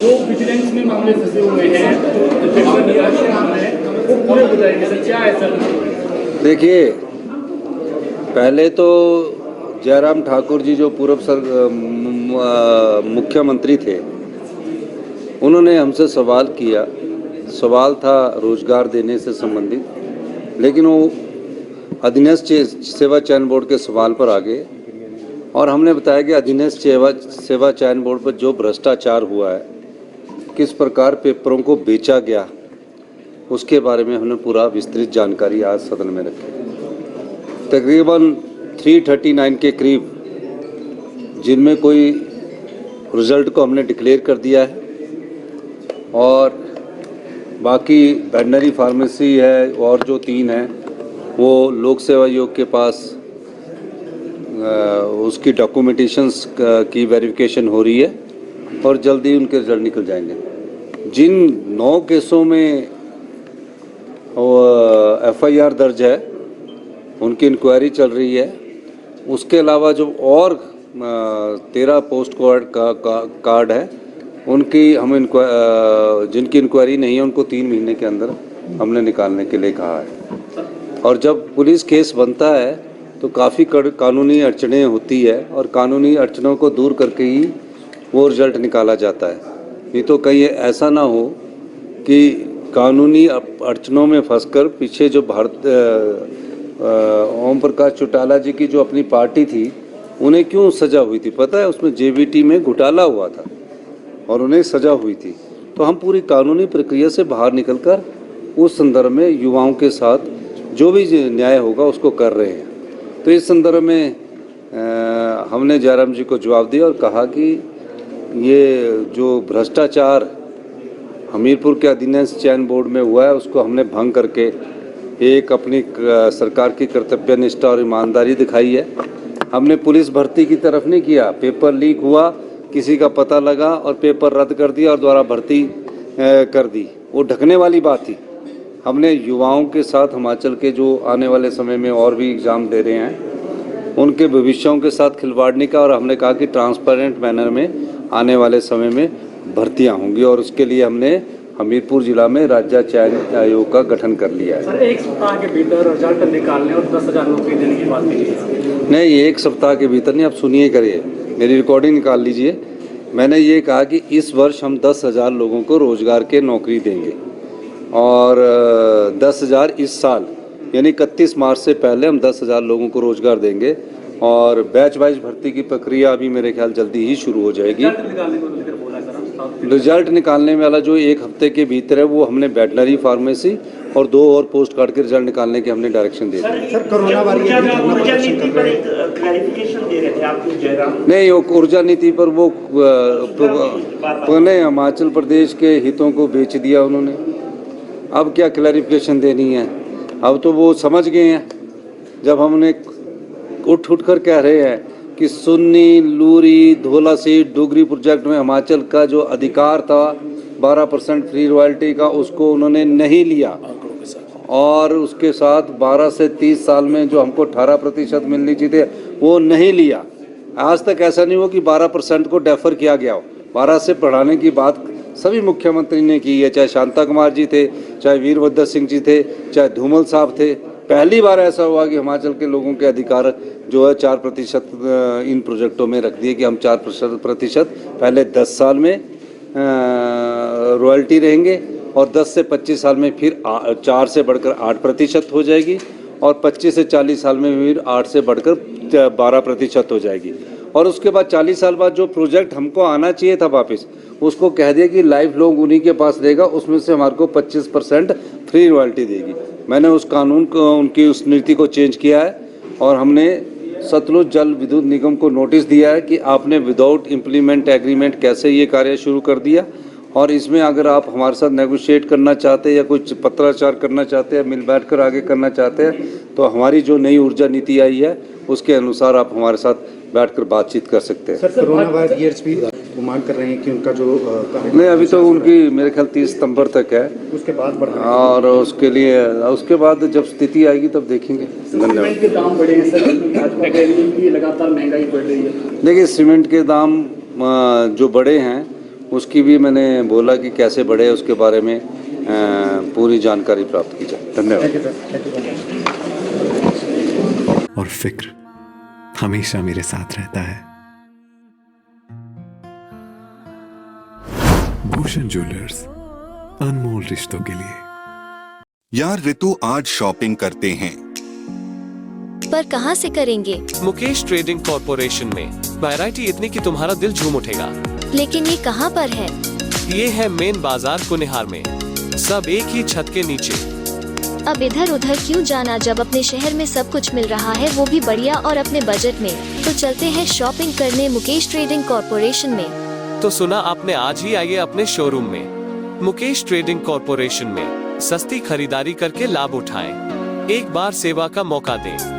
जो विजिलेंस में मामले फंसे हुए हैं वो पूरे बताएंगे सर, क्या है सर? देखिए, पहले तो जयराम ठाकुर जी जो पूर्व मुख्यमंत्री थे, उन्होंने हमसे सवाल किया। सवाल था रोजगार देने से संबंधित, लेकिन वो अधीनस्थ सेवा चयन बोर्ड के सवाल पर आ गए और हमने बताया कि अधीनस्थ सेवा चयन बोर्ड पर जो भ्रष्टाचार हुआ है, किस प्रकार पेपरों को बेचा गया, उसके बारे में हमने पूरा विस्तृत जानकारी आज सदन में रखी। तकरीबन 339 के करीब, जिनमें कोई रिजल्ट को हमने डिक्लेयर कर दिया है और बाकी वेटनरी फार्मेसी है और जो 3 हैं वो लोक सेवा आयोग के पास उसकी डॉक्यूमेंटेशंस की वेरिफिकेशन हो रही है और जल्दी उनके रिजल्ट निकल जाएंगे। जिन 9 केसों में FIR दर्ज है, उनकी इंक्वायरी चल रही है। उसके अलावा जो और 13 पोस्ट कार्ड है, उनकी हम जिनकी इंक्वायरी नहीं है उनको 3 महीने के अंदर हमने निकालने के लिए कहा है। और जब पुलिस केस बनता है तो काफ़ी कानूनी अड़चनें होती है और कानूनी अड़चनों को दूर करके ही वो रिजल्ट निकाला जाता है। नहीं तो कहीं ऐसा ना हो कि कानूनी अड़चनों में फंसकर पीछे जो ओम प्रकाश चौटाला जी की जो अपनी पार्टी थी, उन्हें क्यों सजा हुई थी पता है? उसमें JBT में घोटाला हुआ था और उन्हें सजा हुई थी। तो हम पूरी कानूनी प्रक्रिया से बाहर निकलकर उस संदर्भ में युवाओं के साथ जो भी न्याय होगा उसको कर रहे हैं। तो इस संदर्भ में हमने जयराम जी को जवाब दिया और कहा कि ये जो भ्रष्टाचार हमीरपुर के अधीनस्थ चयन बोर्ड में हुआ है, उसको हमने भंग करके एक अपनी सरकार की कर्तव्यनिष्ठा और ईमानदारी दिखाई है। हमने पुलिस भर्ती की तरफ नहीं किया। पेपर लीक हुआ, किसी का पता लगा और पेपर रद्द कर दिया और दोबारा भर्ती कर दी, वो ढकने वाली बात थी। हमने युवाओं के साथ हिमाचल के जो आने वाले समय में और भी एग्ज़ाम दे रहे हैं, उनके भविष्यों के साथ खिलवाड़ नहीं का, और हमने कहा कि ट्रांसपेरेंट मैनर में आने वाले समय में भर्तियां होंगी और उसके लिए हमने हमीरपुर जिला में राज्य चयन आयोग का गठन कर लिया है। सर, एक सप्ताह के भीतर रिजल्ट निकालने और 10,000 नौकरी देने की बात की नहीं, ये एक सप्ताह के भीतर नहीं। आप सुनिए, करिए, मेरी रिकॉर्डिंग निकाल लीजिए। मैंने ये कहा कि इस वर्ष हम 10,000 लोगों को रोजगार के नौकरी देंगे और 10,000 इस साल, यानी 31 मार्च से पहले हम 10,000 लोगों को रोजगार देंगे और बैच वाइज भर्ती की प्रक्रिया अभी मेरे ख्याल जल्दी ही शुरू हो जाएगी। रिजल्ट निकालने वाला जो 1 हफ्ते के भीतर है, वो हमने वेटनरी फार्मेसी और 2 और पोस्ट कार्ड के रिजल्ट निकालने के हमने डायरेक्शन दे दिए। सर, कोरोना ऊर्जा नीति पर एक क्लैरिफिकेशन दे रहे थे आप जयराम? नहीं, वो ऊर्जा नीति पर वो पुणे हिमाचल प्रदेश के हितों को बेच दिया उन्होंने। अब क्या क्लैरिफिकेशन देनी है? अब तो वो समझ गए हैं। जब हमने उठ कर कह रहे हैं कि सुन्नी, लूरी, धोला सीट, डोगरी प्रोजेक्ट में हिमाचल का जो अधिकार था 12% फ्री रॉयल्टी का, उसको उन्होंने नहीं लिया और उसके साथ 12 से 30 साल में जो हमको 18% मिलनी चाहिए वो नहीं लिया। आज तक ऐसा नहीं हुआ कि 12% को डेफर किया गया हो। 12 से बढ़ाने की बात सभी मुख्यमंत्री ने की है, चाहे शांता कुमार जी थे, चाहे वीरभद्र सिंह जी थे, चाहे धूमल साहब थे। पहली बार ऐसा हुआ कि हिमाचल के लोगों के अधिकार जो है 4% इन प्रोजेक्टों में रख दिए कि हम 4% पहले 10 साल में रॉयल्टी रहेंगे और 10 से 25 साल में फिर 4 से बढ़कर 8% हो जाएगी और 25 से 40 साल में फिर 8 से बढ़कर 12% हो जाएगी। और उसके बाद 40 साल बाद जो प्रोजेक्ट हमको आना चाहिए था वापस, उसको कह दिया कि लाइफ लॉन्ग उन्हीं के पास रहेगा, उसमें से हमारे को 25% फ्री रॉयल्टी देगी। मैंने उस कानून को, उनकी उस नीति को चेंज किया है और हमने सतलुज जल विद्युत निगम को नोटिस दिया है कि आपने विदाउट इम्प्लीमेंट एग्रीमेंट कैसे ये कार्य शुरू कर दिया, और इसमें अगर आप हमारे साथ नेगोशिएट करना चाहते हैं या कुछ पत्राचार करना चाहते हैं, मिल बैठकर आगे करना चाहते हैं, तो हमारी जो नई ऊर्जा नीति आई है उसके अनुसार आप हमारे साथ बैठकर बातचीत कर सकते हैं। सर, कोरोना वायरस ईयर्स भी वो मांग कर रहे हैं कि उनका जो नहीं, अभी तो उनकी मेरे ख्याल 30 सितंबर तक है, उसके बाद बढ़ाना और उसके लिए उसके बाद जब स्थिति आएगी तब देखेंगे। धन्यवाद। सीमेंट के दाम बढ़े हैं सर, भाजपा कह रही है कि लगातार महंगाई बढ़ रही है। देखिए, सीमेंट के दाम जो बढ़े हैं उसकी भी मैंने बोला कि कैसे बढ़े उसके बारे में पूरी जानकारी प्राप्त की जाए। धन्यवाद। और फिक्र हमेशा मेरे साथ रहता है। भूषण ज्वेलर्स, अनमोल रिश्तों के लिए। यार रितु, आज शॉपिंग करते हैं। पर कहाँ से करेंगे? मुकेश ट्रेडिंग कॉर्पोरेशन में वैरायटी इतनी कि तुम्हारा दिल झूम उठेगा। लेकिन ये कहाँ पर है? ये है मेन बाजार कुनिहार में, सब एक ही छत के नीचे। अब इधर उधर क्यों जाना जब अपने शहर में सब कुछ मिल रहा है, वो भी बढ़िया और अपने बजट में। तो चलते हैं शॉपिंग करने मुकेश ट्रेडिंग कॉर्पोरेशन में। तो सुना आपने, आज ही आइए अपने शोरूम में। मुकेश ट्रेडिंग कॉर्पोरेशन में सस्ती खरीदारी करके लाभ उठाएं। एक बार सेवा का मौका दें।